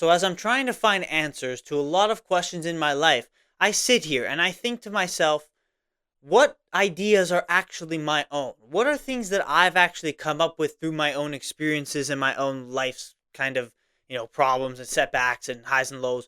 So, as I'm trying to find answers to a lot of questions in my life, I sit here and I think to myself, what ideas are actually my own? What are things that I've actually come up with through my own experiences and my own life's kind of, problems and setbacks and highs and lows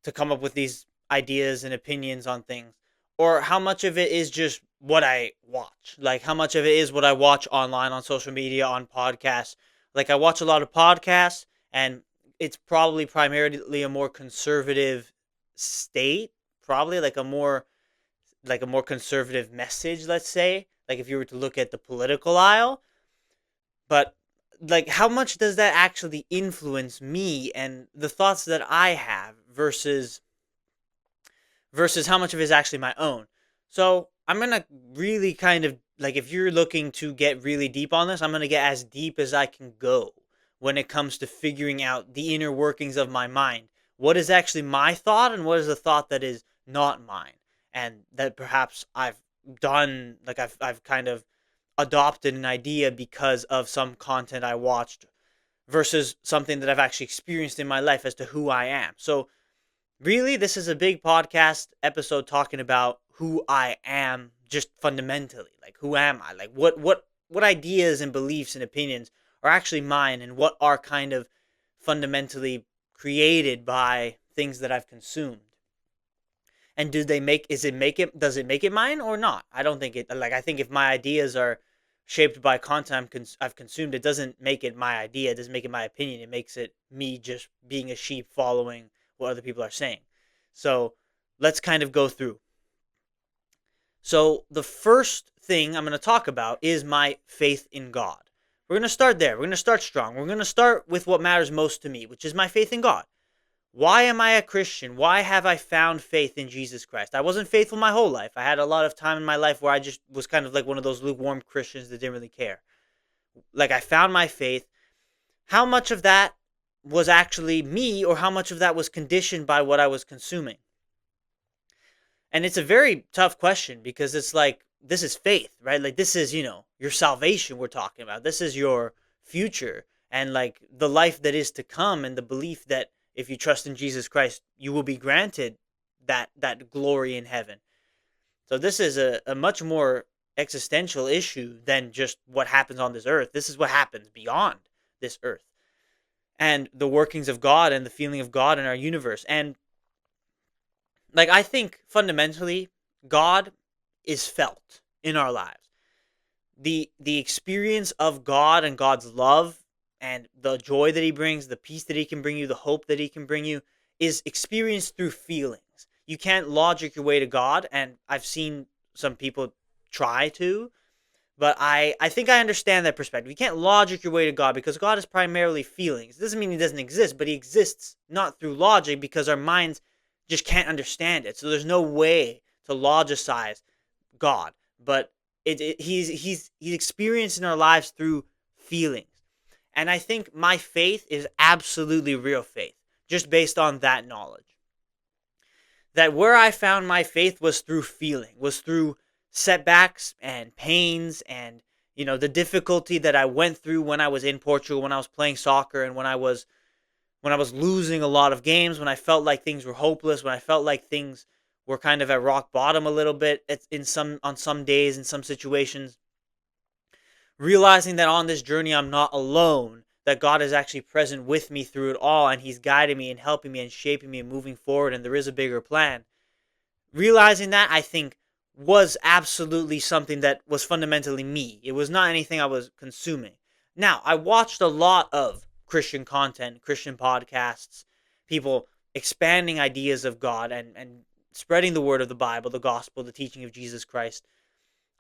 to come up with these ideas and opinions on things? Or how much of it is just what I watch? Like, how much of it is what I watch online, on social media, on podcasts? Like, I watch a lot of podcasts, and it's probably primarily a more conservative state, probably like a more conservative message, let's say, like if you were to look at the political aisle. But like, how much does that actually influence me and the thoughts that I have versus how much of it is actually my own? So I'm gonna really kind of, like, if you're looking to get really deep on this, I'm gonna get as deep as I can go when it comes to figuring out the inner workings of my mind. What is actually my thought and what is the thought that is not mine? And that perhaps I've done, like, I've kind of adopted an idea because of some content I watched versus something that I've actually experienced in my life as to who I am. So really, this is a big podcast episode talking about who I am, just fundamentally. Like, who am I? Like, what ideas and beliefs and opinions are actually mine, and what are kind of fundamentally created by things that I've consumed. And do they make is it make it does it make it mine or not? I don't think it. Like, I think if my ideas are shaped by content I've consumed, it doesn't make it my idea. It doesn't make it my opinion. It makes it me just being a sheep following what other people are saying. So let's kind of go through. So the first thing I'm going to talk about is my faith in God. We're going to start there. We're going to start strong. We're going to start with what matters most to me, which is my faith in God. Why am I a Christian? Why have I found faith in Jesus Christ? I wasn't faithful my whole life. I had a lot of time in my life where I just was kind of like one of those lukewarm Christians that didn't really care. Like, I found my faith. How much of that was actually me, or how much of that was conditioned by what I was consuming? And it's a very tough question, because it's like, this is faith, right? Like, this is, your salvation we're talking about. This is your future, and like the life that is to come, and the belief that if you trust in Jesus Christ, you will be granted that glory in heaven. So this is a much more existential issue than just what happens on this earth. This is what happens beyond this earth, and the workings of God and the feeling of God in our universe. And like, I think fundamentally God is felt in our lives. The experience of God and God's love and the joy that he brings, the peace that he can bring you, the hope that he can bring you, is experienced through feelings. You can't logic your way to God, and I've seen some people try to, but I think I understand that perspective. You can't logic your way to God, because God is primarily feelings. It doesn't mean he doesn't exist, but he exists not through logic, because our minds just can't understand it. So there's no way to logicize God. But he's experienced in our lives through feelings. And I think my faith is absolutely real faith, just based on that knowledge. That where I found my faith was through feeling, was through setbacks and pains, and the difficulty that I went through when I was in Portugal, when I was playing soccer, and when I was losing a lot of games, when I felt like things were hopeless, when I felt like things were kind of at rock bottom a little bit on some days, in some situations. Realizing that on this journey I'm not alone, that God is actually present with me through it all, and he's guiding me and helping me and shaping me and moving forward, and there is a bigger plan. Realizing that, I think, was absolutely something that was fundamentally me. It was not anything I was consuming. Now, I watched a lot of Christian content, Christian podcasts, people expanding ideas of God, and spreading the word of the Bible, the gospel, the teaching of Jesus Christ.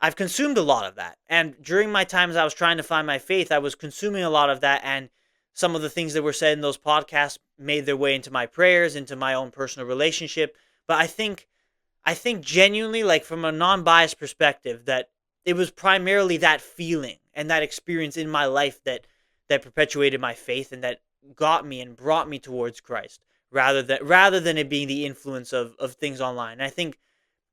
I've consumed a lot of that. And during my times I was trying to find my faith, I was consuming a lot of that, and some of the things that were said in those podcasts made their way into my prayers, into my own personal relationship. But I think genuinely, like, from a non-biased perspective, that it was primarily that feeling and that experience in my life that perpetuated my faith, and that got me and brought me towards Christ, rather than it being the influence of things online. And I think,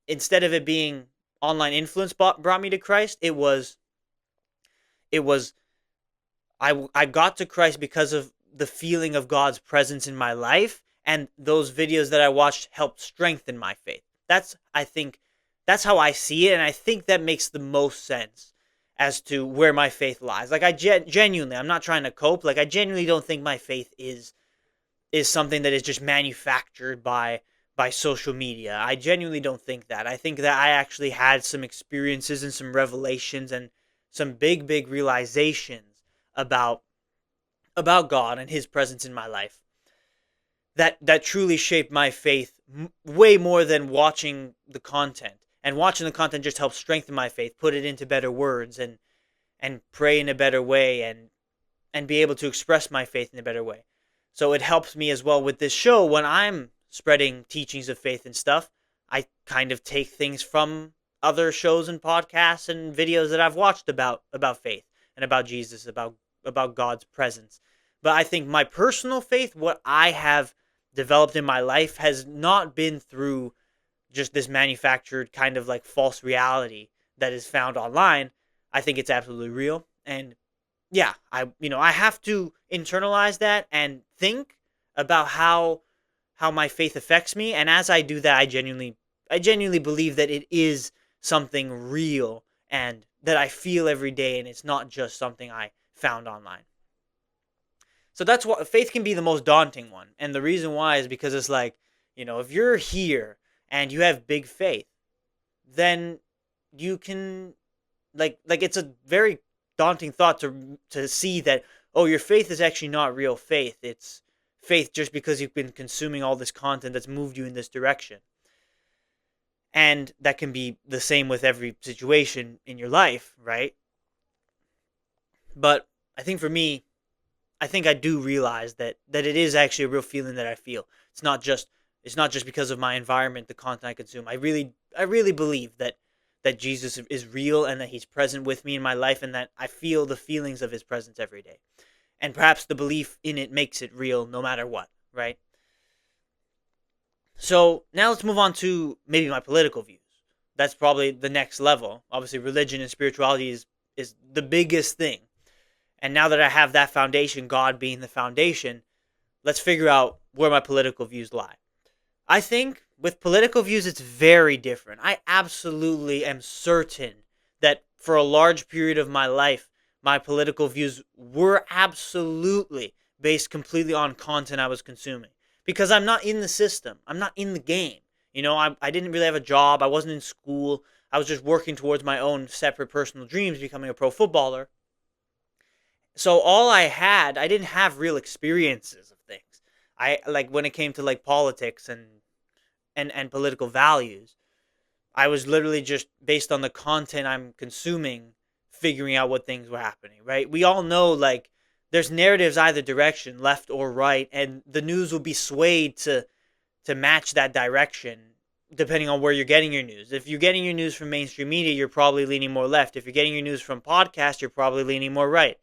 instead of it being online influence brought me to Christ, it was I got to Christ because of the feeling of God's presence in my life, and those videos that I watched helped strengthen my faith. I think that's how I see it, and I think that makes the most sense as to where my faith lies. Like, I genuinely, I'm not trying to cope. Like, I genuinely don't think my faith is something that is just manufactured by social media. I genuinely don't think that. I think that I actually had some experiences and some revelations and some big realizations about about God and his presence in my life that truly shaped my faith way more than watching the content. And watching the content just helps strengthen my faith, put it into better words, and pray in a better way, and be able to express my faith in a better way. So it helps me as well with this show when I'm spreading teachings of faith and stuff. I kind of take things from other shows and podcasts and videos that I've watched about faith and about Jesus, about God's presence. But I think my personal faith, what I have developed in my life, has not been through just this manufactured kind of like false reality that is found online. I think it's absolutely real. And yeah, I have to internalize that and think about how my faith affects me. And as I do that, I genuinely believe that it is something real and that I feel every day, and it's not just something I found online. So that's what faith can be, the most daunting one. And the reason why is because it's like, if you're here and you have big faith, then you can like it's a very daunting thought to see that, oh, your faith is actually not real faith. It's faith just because you've been consuming all this content that's moved you in this direction. And that can be the same with every situation in your life, right? But I think for me, I think I do realize that it is actually a real feeling that I feel. It's not just because of my environment, the content I consume. I really believe that Jesus is real and that he's present with me in my life, and that I feel the feelings of his presence every day. And perhaps the belief in it makes it real no matter what, right? So now let's move on to maybe my political views. That's probably the next level. Obviously, religion and spirituality is the biggest thing. And now that I have that foundation, God being the foundation, let's figure out where my political views lie. I think with political views, it's very different. I absolutely am certain that for a large period of my life, my political views were absolutely based completely on content I was consuming. Because I'm not in the system. I'm not in the game. I didn't really have a job. I wasn't in school. I was just working towards my own separate personal dreams, becoming a pro footballer. So I didn't have real experiences of things. I like when it came to like politics and political values, I was literally just based on the content I'm consuming, figuring out what things were happening, right? We all know like there's narratives either direction, left or right, and the news will be swayed to match that direction depending on where you're getting your news. If you're getting your news from mainstream media, you're probably leaning more left. If you're getting your news from podcasts, you're probably leaning more right.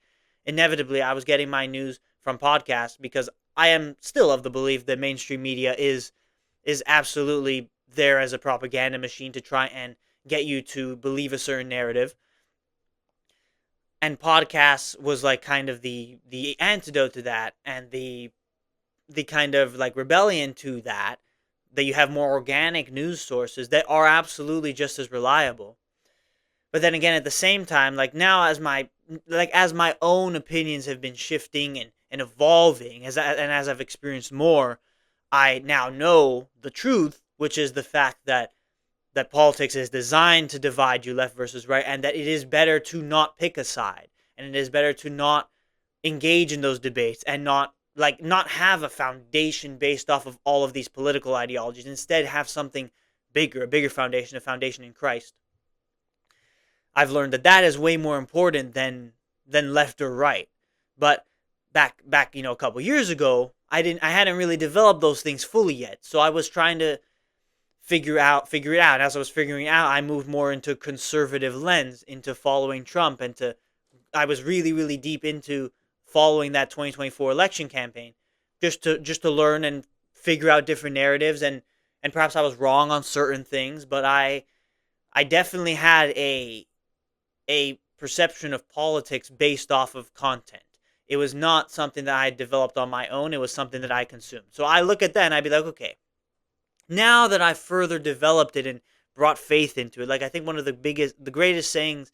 Inevitably, I was getting my news from podcasts because I am still of the belief that mainstream media is absolutely there as a propaganda machine to try and get you to believe a certain narrative. And podcasts was like kind of the antidote to that, and the kind of like rebellion to that you have more organic news sources that are absolutely just as reliable. But then again, at the same time, like now as my own opinions have been shifting and evolving as I've experienced more, I now know the truth, which is the fact that politics is designed to divide you left versus right, and that it is better to not pick a side, and it is better to not engage in those debates and not have a foundation based off of all of these political ideologies. Instead, have something bigger, a bigger foundation, a foundation in Christ. I've learned that is way more important than left or right. But back a couple years ago, I hadn't really developed those things fully yet. So I was trying to figure it out. As I was figuring it out, I moved more into conservative lens, into following Trump, I was really deep into following that 2024 election campaign, just to learn and figure out different narratives, and perhaps I was wrong on certain things, but I definitely had a perception of politics based off of content. It was not something that I had developed on my own. It was something that I consumed. So I look at that and I'd be like, okay, now that I've further developed it and brought faith into it, like I think one of the greatest sayings,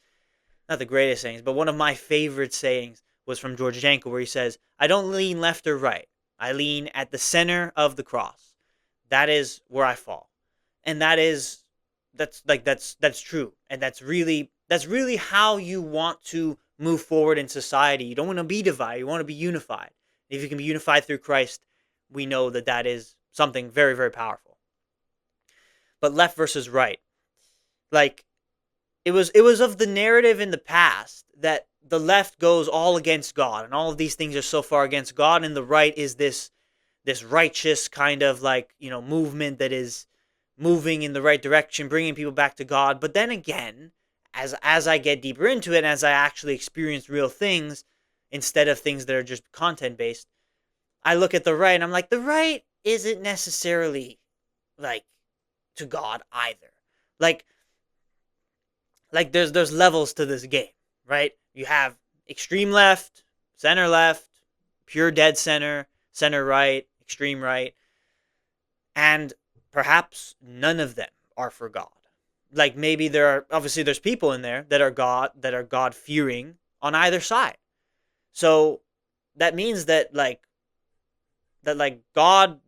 not the greatest sayings, but one of my favorite sayings was from George Janko, where he says, I don't lean left or right. I lean at the center of the cross. That is where I fall. And that's true. And that's really how you want to move forward in society. You don't want to be divided. You want to be unified. If you can be unified through Christ, we know that that is something very, very powerful. But left versus right, like it was of the narrative in the past that the left goes all against God, and all of these things are so far against God, and the right is this righteous kind of like, movement that is moving in the right direction, bringing people back to God. But then again, as I get deeper into it, and as I actually experience real things instead of things that are just content based, I look at the right and I'm like, the right isn't necessarily like to God either. Like there's levels to this game, right? You have extreme left, pure dead center, center right, extreme right, and perhaps none of them are for God. Like maybe there's people in there that are God fearing on either side. So that means that God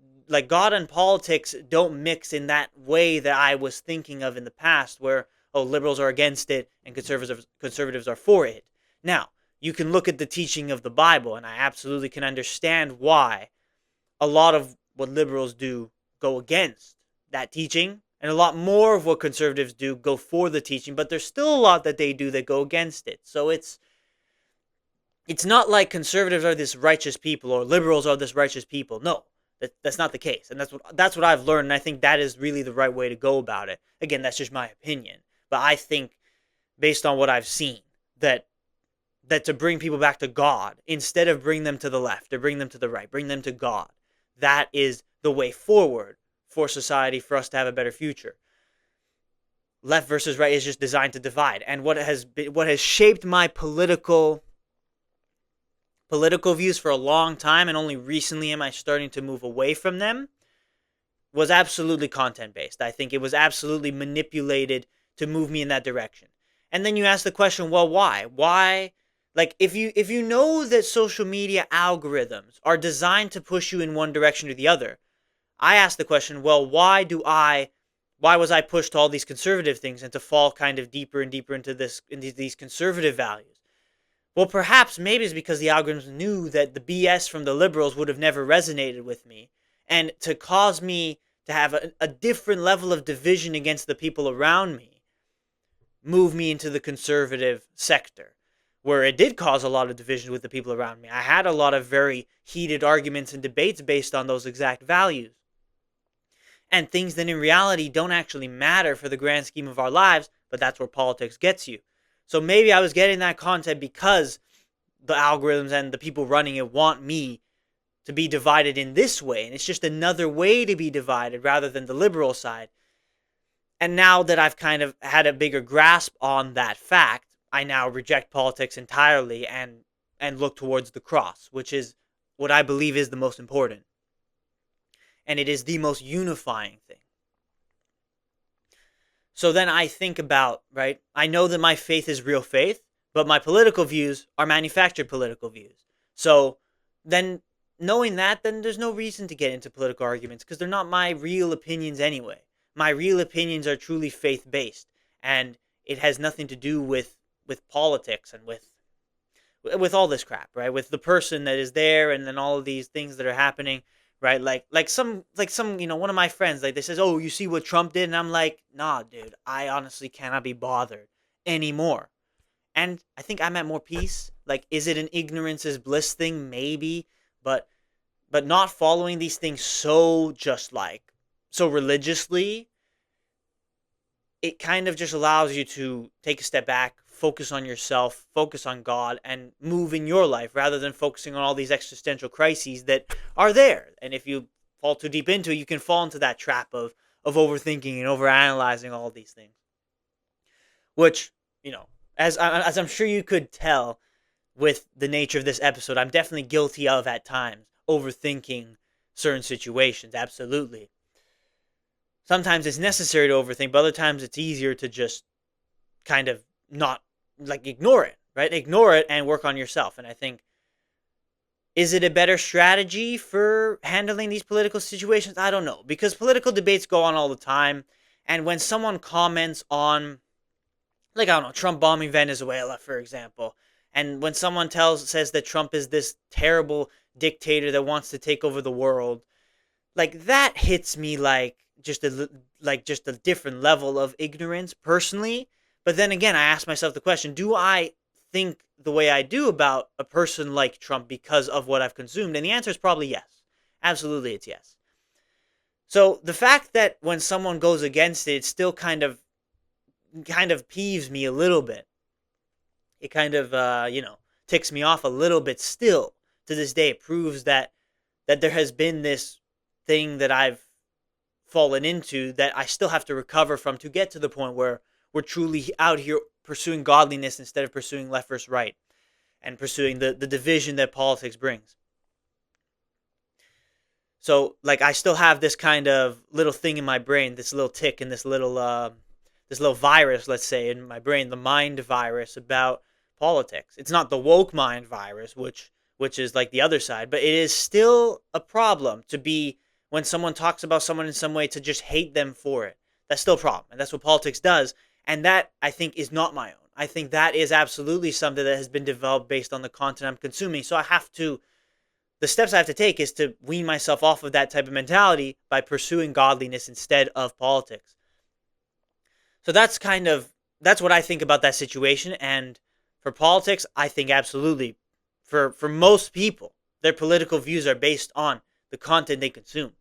and politics don't mix in that way that I was thinking of in the past, where liberals are against it and conservatives are for it. Now, you can look at the teaching of the Bible, and I absolutely can understand why a lot of what liberals do go against that teaching, and a lot more of what conservatives do go for the teaching, but there's still a lot that they do that go against it. So it's not like conservatives are this righteous people or liberals are this righteous people. No, that's not the case, and that's what I've learned, and I think that is really the right way to go about it. Again, that's just my opinion, but I think, based on what I've seen, that to bring people back to God instead of bring them to the left or bring them to the right, bring them to God, that is the way forward for society, for us to have a better future. Left versus right is just designed to divide, and what has shaped my political views for a long time, and only recently am I starting to move away from them, was absolutely content based. I think it was absolutely manipulated to move me in that direction. And then you ask the question, well, why? Why? Like, if you know that social media algorithms are designed to push you in one direction or the other, I ask the question, well, why was I pushed to all these conservative things and to fall kind of deeper and deeper into these conservative values? Well, perhaps maybe it's because the algorithms knew that the BS from the liberals would have never resonated with me, and to cause me to have a different level of division against the people around me, move me into the conservative sector, where it did cause a lot of division with the people around me. I had a lot of very heated arguments and debates based on those exact values, and things that in reality don't actually matter for the grand scheme of our lives, but that's where politics gets you. So maybe I was getting that content because the algorithms and the people running it want me to be divided in this way, and it's just another way to be divided rather than the liberal side. And now that I've kind of had a bigger grasp on that fact, I now reject politics entirely and look towards the cross, which is what I believe is the most important. And it is the most unifying thing. So then I think about, right, I know that my faith is real faith, but my political views are manufactured political views. So then, knowing that, then there's no reason to get into political arguments, because they're not my real opinions anyway. My real opinions are truly faith-based, and it has nothing to do with politics and with all this crap, right? With the person that is there, and then all of these things that are happening, right? Like some one of my friends, like, they says, "Oh, you see what Trump did?" And I'm like, "Nah, dude, I honestly cannot be bothered anymore." And I think I'm at more peace. Like, is it an ignorance is bliss thing? Maybe, but not following these things so religiously, it kind of just allows you to take a step back, focus on yourself, focus on God, and move in your life rather than focusing on all these existential crises that are there. And if you fall too deep into it, you can fall into that trap of overthinking and overanalyzing all of these things. Which, as I'm sure you could tell, with the nature of this episode. I'm definitely guilty of, at times, overthinking certain situations. Absolutely. Sometimes it's necessary to overthink, but other times it's easier to just kind of not, like, ignore it, right? Ignore it and work on yourself. And I think, is it a better strategy for handling these political situations? I don't know, because political debates go on all the time. And when someone comments on, like, I don't know, Trump bombing Venezuela, for example, and when someone says that Trump is this terrible dictator that wants to take over the world, like, that hits me like just a different level of ignorance personally. But then again, I ask myself the question, do I think the way I do about a person like Trump because of what I've consumed? And the answer is probably yes. Absolutely, it's yes. So the fact that when someone goes against it, it still kind of peeves me a little bit. It kind of ticks me off a little bit still to this day. It proves that there has been this thing that I've fallen into that I still have to recover from to get to the point where we're truly out here pursuing godliness instead of pursuing left versus right and pursuing the division that politics brings. So, like, I still have this kind of little thing in my brain, this little tick and this little virus, let's say, in my brain, the mind virus about politics. It's not the woke mind virus, which is like the other side, but it is still a problem to be, when someone talks about someone in some way, to just hate them for it. That's still a problem, and that's what politics does. And that, I think, is not my own. I think that is absolutely something that has been developed based on the content I'm consuming. So the steps I have to take is to wean myself off of that type of mentality by pursuing godliness instead of politics. So that's what I think about that situation. And for politics, I think absolutely, for most people, their political views are based on the content they consume.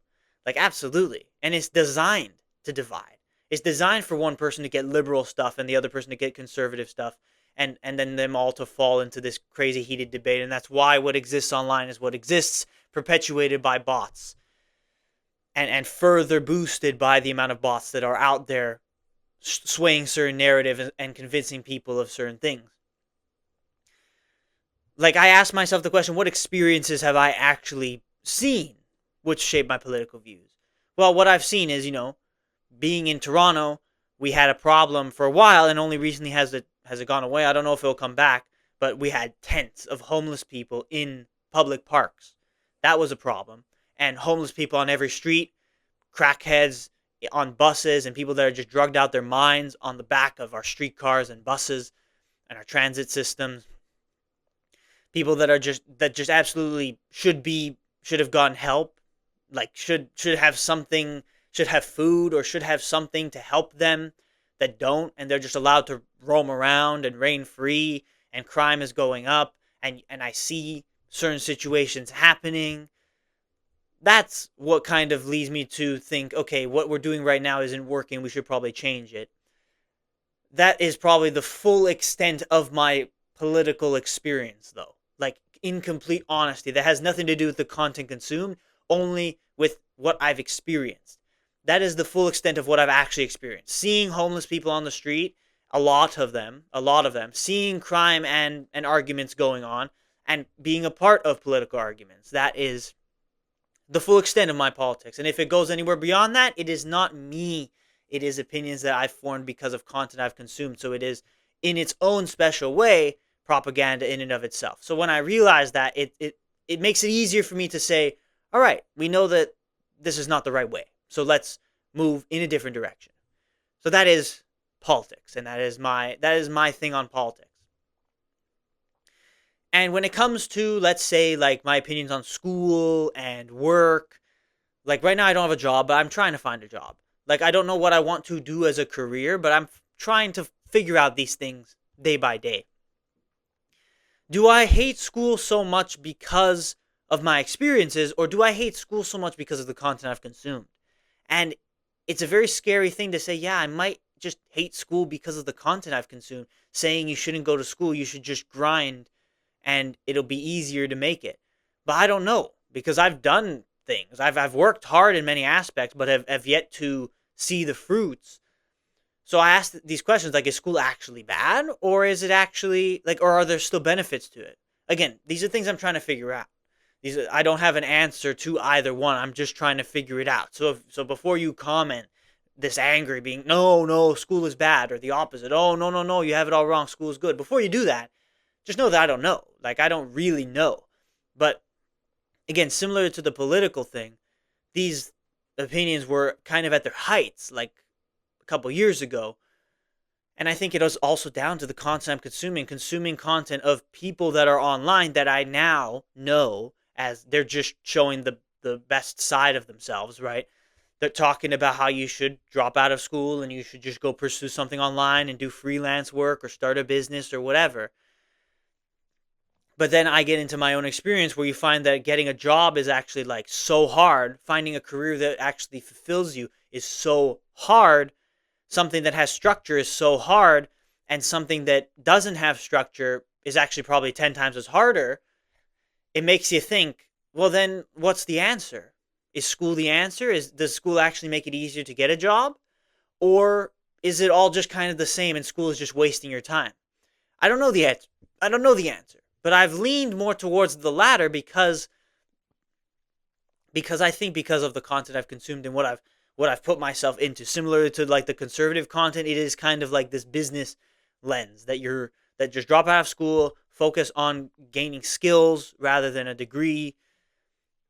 Like, absolutely. And it's designed to divide. It's designed for one person to get liberal stuff and the other person to get conservative stuff, and then them all to fall into this crazy heated debate. And that's why what exists online is what exists, perpetuated by bots, and further boosted by the amount of bots that are out there swaying certain narratives and convincing people of certain things. Like, I ask myself the question, what experiences have I actually seen which shape my political views? Well, what I've seen is, being in Toronto, we had a problem for a while, and only recently has it gone away. I don't know if it'll come back, but we had tents of homeless people in public parks. That was a problem. And homeless people on every street, crackheads on buses, and people that are just drugged out their minds on the back of our streetcars and buses and our transit systems. People that just absolutely should have gotten help, like should have something, should have food, or should have something to help them, that don't, and they're just allowed to roam around and reign free, and crime is going up, and I see certain situations happening. That's what kind of leads me to think, okay, what we're doing right now isn't working, we should probably change it. That is probably the full extent of my political experience, though. Like, in complete honesty, that has nothing to do with the content consumed, only with what I've experienced. That is the full extent of what I've actually experienced. Seeing homeless people on the street, a lot of them, seeing crime and arguments going on, and being a part of political arguments. That is the full extent of my politics. And if it goes anywhere beyond that, it is not me. It is opinions that I've formed because of content I've consumed. So it is, in its own special way, propaganda in and of itself. So when I realize that, it makes it easier for me to say, all right, we know that this is not the right way, so let's move in a different direction. So that is politics, and that is my thing on politics. And when it comes to, let's say, like, my opinions on school and work, like, right now I don't have a job, but I'm trying to find a job. Like, I don't know what I want to do as a career, but I'm trying to figure out these things day by day. Do I hate school so much because of my experiences, or do I hate school so much because of the content I've consumed? And it's a very scary thing to say, yeah, I might just hate school because of the content I've consumed, saying you shouldn't go to school, you should just grind, and it'll be easier to make it. But I don't know, because I've done things. I've worked hard in many aspects, but have yet to see the fruits So I asked these questions like, is school actually bad, or is it actually like, or are there still benefits to it? Again, these are things I'm trying to figure out. I don't have an answer to either one. I'm just trying to figure it out. So before you comment this angry being, no, no, school is bad, or the opposite, oh, no, no, no, you have it all wrong, school is good. Before you do that, just know that I don't know. Like, I don't really know. But again, similar to the political thing, these opinions were kind of at their heights like a couple years ago. And I think it was also down to the content I'm consuming content of people that are online that I now know as they're just showing the best side of themselves, right? They're talking about how you should drop out of school and you should just go pursue something online and do freelance work or start a business or whatever. But then I get into my own experience where you find that getting a job is actually like so hard. Finding a career that actually fulfills you is so hard. Something that has structure is so hard. And something that doesn't have structure is actually probably 10 times as harder. It makes you think, well, then what's the answer? Is school the answer? Does school actually make it easier to get a job? Or is it all just kind of the same and school is just wasting your time? I don't know the answer. I don't know the answer. But I've leaned more towards the latter because I think because of the content I've consumed and what I've put myself into. Similar to like the conservative content, it is kind of like this business lens that just drop out of school, focus on gaining skills rather than a degree.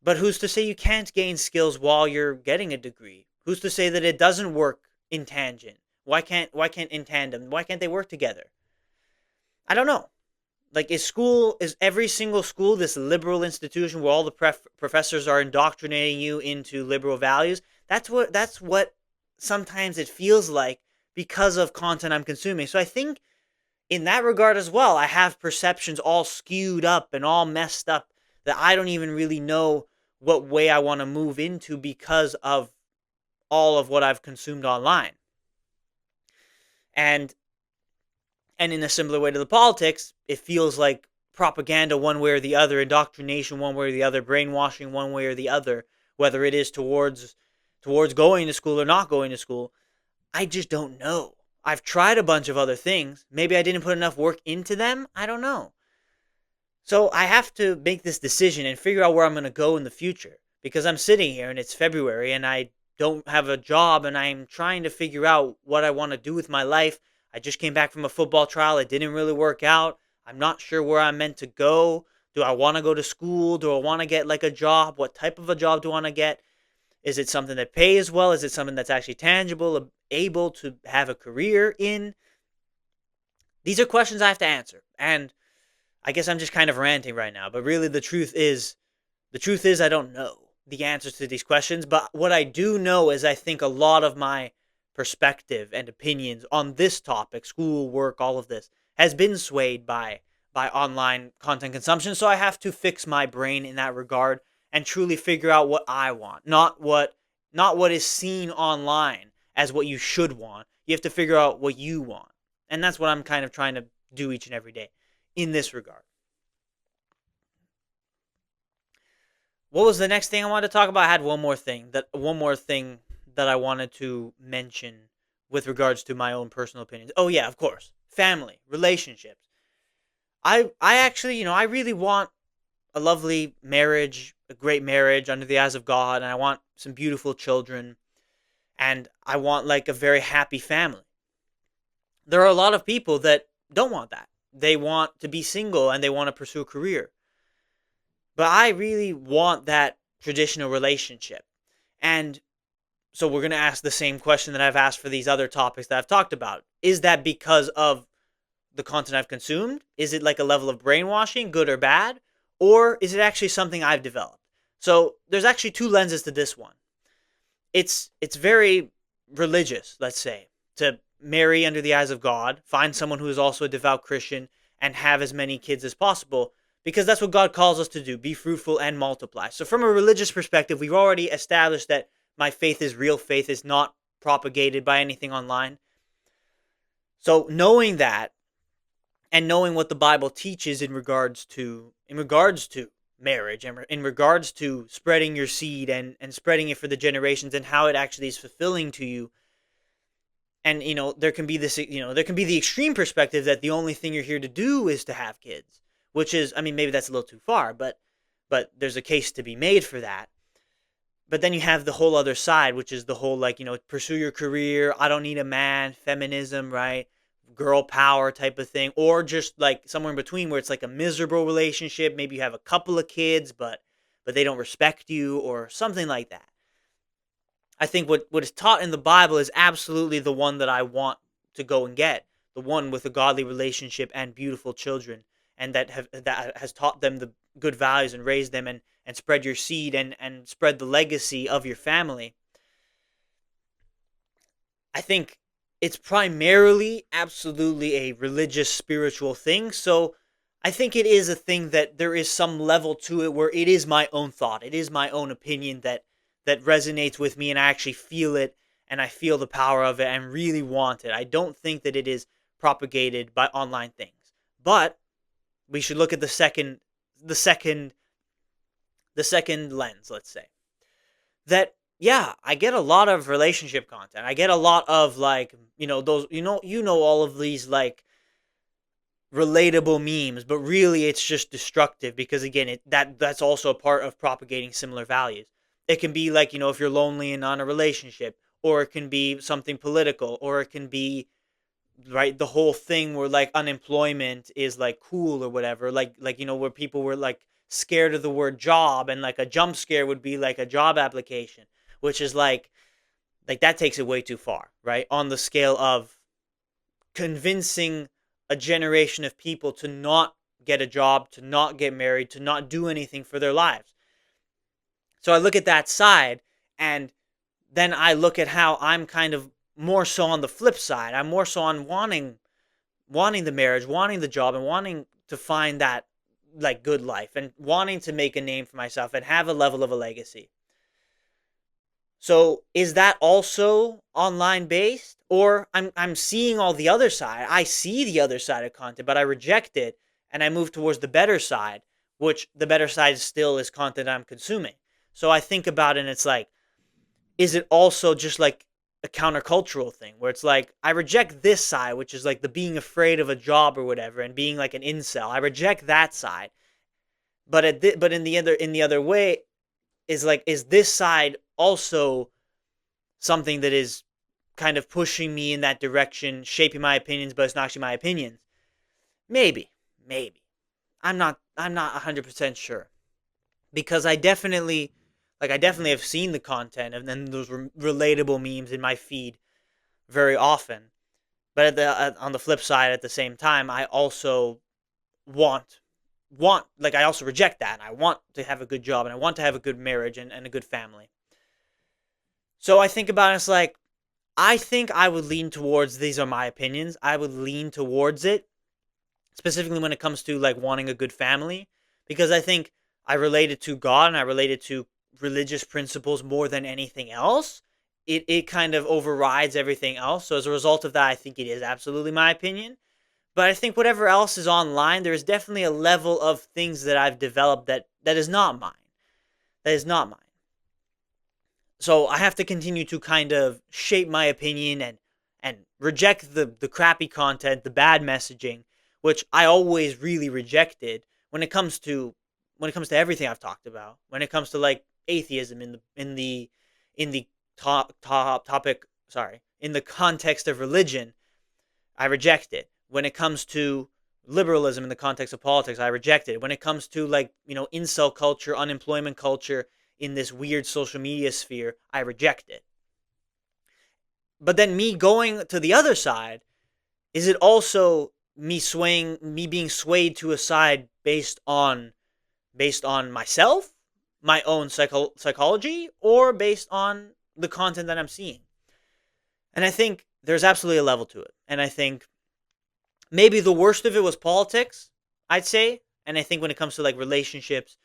But who's to say you can't gain skills while you're getting a degree? Who's to say that it doesn't work in tangent? Why can't in tandem? Why can't they work together? I don't know. Like, is every single school this liberal institution where all the professors are indoctrinating you into liberal values? That's what sometimes it feels like because of content I'm consuming. So I think in that regard as well, I have perceptions all skewed up and all messed up that I don't even really know what way I want to move into because of all of what I've consumed online. And And in a similar way to the politics, it feels like propaganda one way or the other, indoctrination one way or the other, brainwashing one way or the other, whether it is towards going to school or not going to school. I just don't know. I've tried a bunch of other things. Maybe I didn't put enough work into them. I don't know. So I have to make this decision and figure out where I'm going to go in the future because I'm sitting here and it's February and I don't have a job and I'm trying to figure out what I want to do with my life. I just came back from a football trial. It didn't really work out. I'm not sure where I'm meant to go. Do I want to go to school? Do I want to get like a job? What type of a job do I want to get? Is it something that pays well? Is it something that's actually tangible, able to have a career in? These are questions I have to answer. And I guess I'm just kind of ranting right now, but really the truth is I don't know the answers to these questions, but what I do know is I think a lot of my perspective and opinions on this topic, school, work, all of this, has been swayed by online content consumption, so I have to fix my brain in that regard and truly figure out what I want, not what is seen online as what you should want. You have to figure out what you want. And that's what I'm kind of trying to do each and every day in this regard. What was the next thing I wanted to talk about? I had one more thing that I wanted to mention with regards to my own personal opinions. Oh yeah, of course. Family, relationships. I actually, I really want a lovely marriage, a great marriage under the eyes of God, and I want some beautiful children, and I want like a very happy family. There are a lot of people that don't want that. They want to be single and they want to pursue a career. But I really want that traditional relationship. And so we're going to ask the same question that I've asked for these other topics that I've talked about. Is that because of the content I've consumed? Is it like a level of brainwashing, good or bad? Or is it actually something I've developed? So there's actually two lenses to this one. It's very religious, let's say, to marry under the eyes of God, find someone who is also a devout Christian, and have as many kids as possible, because that's what God calls us to do, be fruitful and multiply. So from a religious perspective, we've already established that my faith is real faith, is not propagated by anything online. So knowing that and knowing what the Bible teaches in regards to marriage and in regards to spreading your seed and spreading it for the generations and how it actually is fulfilling to you, And there can be this, there can be the extreme perspective that the only thing you're here to do is to have kids, which is, I mean, maybe that's a little too far, but there's a case to be made for that. But then you have the whole other side, which is the whole, like, pursue your career, I don't need a man, feminism, right? Girl power type of thing. Or just like somewhere in between where it's like a miserable relationship. Maybe you have a couple of kids, but they don't respect you or something like that. I think what is taught in the Bible is absolutely the one that I want to go and get. The one with a godly relationship and beautiful children, and that has taught them the good values and raised them, and spread your seed, and spread the legacy of your family. I think it's primarily absolutely a religious spiritual thing. So I think it is a thing that there is some level to it where it is my own thought. It is my own opinion that resonates with me, and I actually feel it, and I feel the power of it and really want it. I don't think that it is propagated by online things. But we should look at the second the second lens, let's say. That, yeah, I get a lot of relationship content. I get a lot of, like, those, all of these, like, relatable memes, but really it's just destructive because, again, that's also a part of propagating similar values. It can be like, if you're lonely and on a relationship, or it can be something political, or it can be, right, the whole thing where, like, unemployment is, like, cool or whatever, like where people were, like, scared of the word job, and, like, a jump scare would be like a job application, which is like that takes it way too far, right, on the scale of convincing a generation of people to not get a job, to not get married, to not do anything for their lives. So I look at that side, and then I look at how I'm kind of more so on the flip side. I'm more so on wanting the marriage, wanting the job, and wanting to find that, like, good life, and wanting to make a name for myself and have a level of a legacy. So is that also online based, or I'm seeing all the other side? I see the other side of content, but I reject it, and I move towards the better side, which the better side still is content I'm consuming. So I think about it, and it's like, is it also just like a countercultural thing where it's like I reject this side, which is like the being afraid of a job or whatever, and being like an incel. I reject that side, but but in the other way is like, is this side also something that is kind of pushing me in that direction, shaping my opinions, but it's not actually my opinions? Maybe. I'm not 100% sure, because I definitely have seen the content and then those relatable memes in my feed very often. But on the flip side, at the same time, I also want like, I also reject that. I want to have a good job, and I want to have a good marriage, and a good family. So I think about it, it's like, I think I would lean towards, these are my opinions, I would lean towards it, specifically when it comes to, like, wanting a good family, because I think I relate it to God, and I relate it to religious principles more than anything else. It kind of overrides everything else. So as a result of that, I think it is absolutely my opinion. But I think whatever else is online, there is definitely a level of things that I've developed that is not mine. That is not mine. So I have to continue to kind of shape my opinion, and reject the crappy content, the bad messaging, which I always really rejected when it comes to everything I've talked about. When it comes to, like, atheism in the topic, sorry, in the context of religion, I reject it. When it comes to liberalism in the context of politics, I reject it. When it comes to, like, incel culture, unemployment culture in this weird social media sphere, I reject it. But then me going to the other side, is it also me being swayed to a side based on myself, my own psychology, or based on the content that I'm seeing? And I think there's absolutely a level to it. And I think maybe the worst of it was politics, I'd say. And I think when it comes to, like, relationships,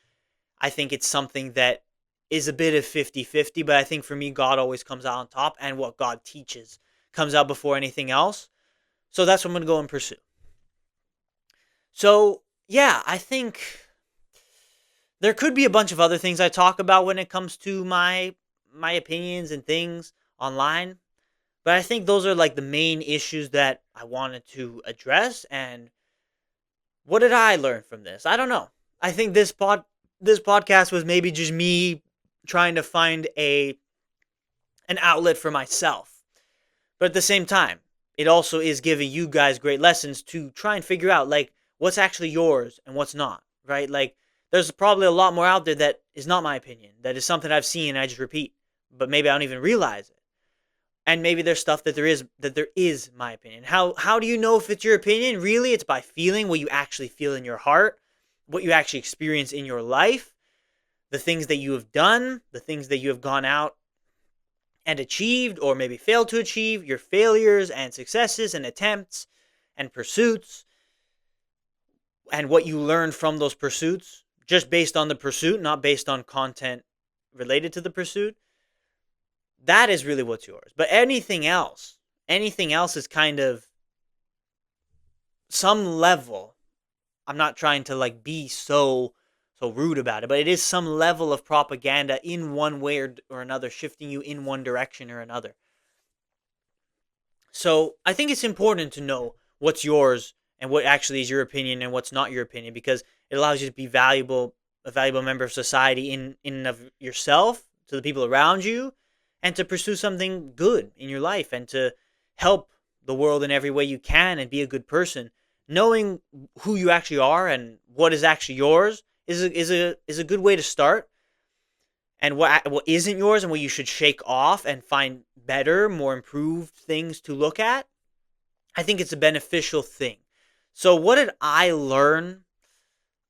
I think it's something that is a bit of 50-50. But I think for me, God always comes out on top, and what God teaches comes out before anything else. So that's what I'm going to go and pursue. So, yeah, I think there could be a bunch of other things I talk about when it comes to my opinions and things online. But I think those are like the main issues that I wanted to address. And what did I learn from this? I don't know. I think this podcast was maybe just me trying to find an outlet for myself. But at the same time, it also is giving you guys great lessons to try and figure out like what's actually yours and what's not, right? Like there's probably a lot more out there that is not my opinion, that is something I've seen and I just repeat, but maybe I don't even realize it. And maybe there's stuff that there is my opinion. How do you know if it's your opinion? Really, it's by feeling what you actually feel in your heart, what you actually experience in your life, the things that you have done, the things that you have gone out and achieved or maybe failed to achieve, your failures and successes and attempts and pursuits, and what you learned from those pursuits, just based on the pursuit, not based on content related to the pursuit. That is really what's yours. But anything else is kind of some level. I'm not trying to like be so rude about it, but it is some level of propaganda in one way or another, shifting you in one direction or another. So I think it's important to know what's yours and what actually is your opinion and what's not your opinion, because it allows you to be a valuable member of society in and of yourself, to the people around you, and to pursue something good in your life and to help the world in every way you can and be a good person. Knowing who you actually are and what is actually yours is a good way to start. And what isn't yours and what you should shake off and find better, more improved things to look at. I think it's a beneficial thing. So what did I learn?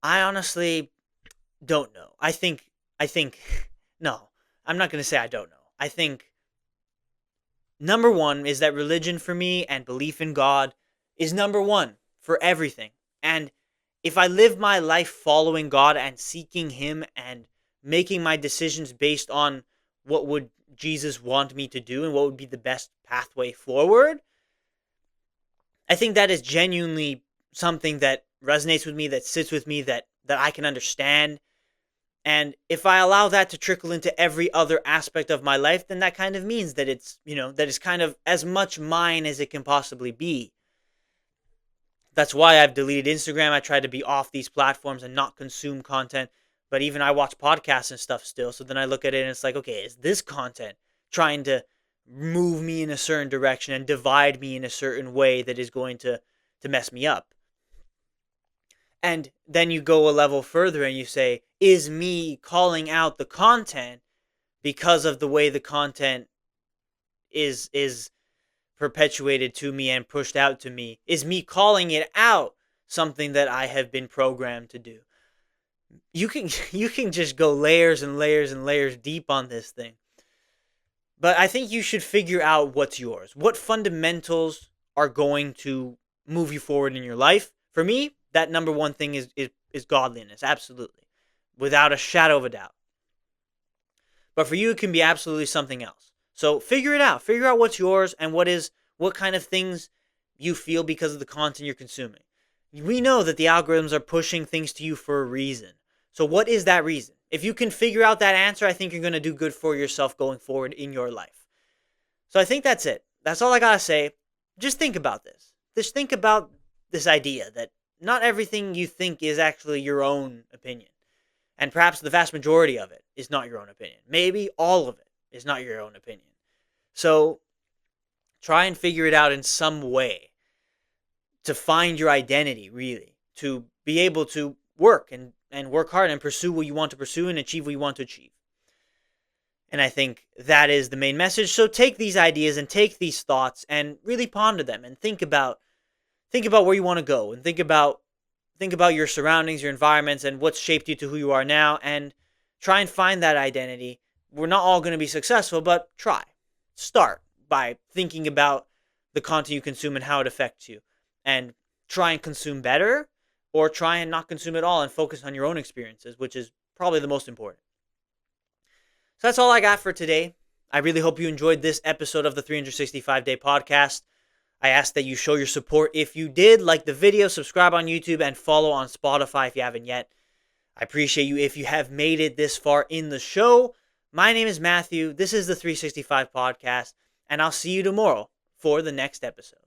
I honestly don't know. I think no. I'm not going to say I don't know. I think number one is that religion for me and belief in God is number one for everything. And if I live my life following God and seeking Him and making my decisions based on what would Jesus want me to do and what would be the best pathway forward, I think that is genuinely something that resonates with me, that sits with me, that I can understand. And if I allow that to trickle into every other aspect of my life, then that kind of means that it's kind of as much mine as it can possibly be. That's why I've deleted Instagram. I try to be off these platforms and not consume content. But even I watch podcasts and stuff still. So then I look at it and it's like, okay, is this content trying to move me in a certain direction and divide me in a certain way that is going to mess me up? And then you go a level further and you say, is me calling out the content because of the way the content is perpetuated to me and pushed out to me? Is me calling it out something that I have been programmed to do? You can just go layers and layers and layers deep on this thing. But I think you should figure out what's yours. What fundamentals are going to move you forward in your life? For me, that number one thing is godliness, absolutely. Without a shadow of a doubt. But for you, it can be absolutely something else. So figure it out. Figure out what's yours and what kind of things you feel because of the content you're consuming. We know that the algorithms are pushing things to you for a reason. So what is that reason? If you can figure out that answer, I think you're going to do good for yourself going forward in your life. So I think that's it. That's all I got to say. Just think about this. Just think about this idea that not everything you think is actually your own opinion. And perhaps the vast majority of it is not your own opinion. Maybe all of it is not your own opinion. So try and figure it out in some way to find your identity, really, to be able to work and work hard and pursue what you want to pursue and achieve what you want to achieve. And I think that is the main message. So take these ideas and take these thoughts and really ponder them and think about where you want to go, and think about your surroundings, your environments, and what's shaped you to who you are now, and try and find that identity. We're not all going to be successful, but try. Start by thinking about the content you consume and how it affects you, and try and consume better, or try and not consume at all and focus on your own experiences, which is probably the most important. So that's all I got for today. I really hope you enjoyed this episode of the 365-Day Podcast. I ask that you show your support if you did. Like the video, subscribe on YouTube, and follow on Spotify if you haven't yet. I appreciate you if you have made it this far in the show. My name is Matthew. This is the 365 Podcast, and I'll see you tomorrow for the next episode.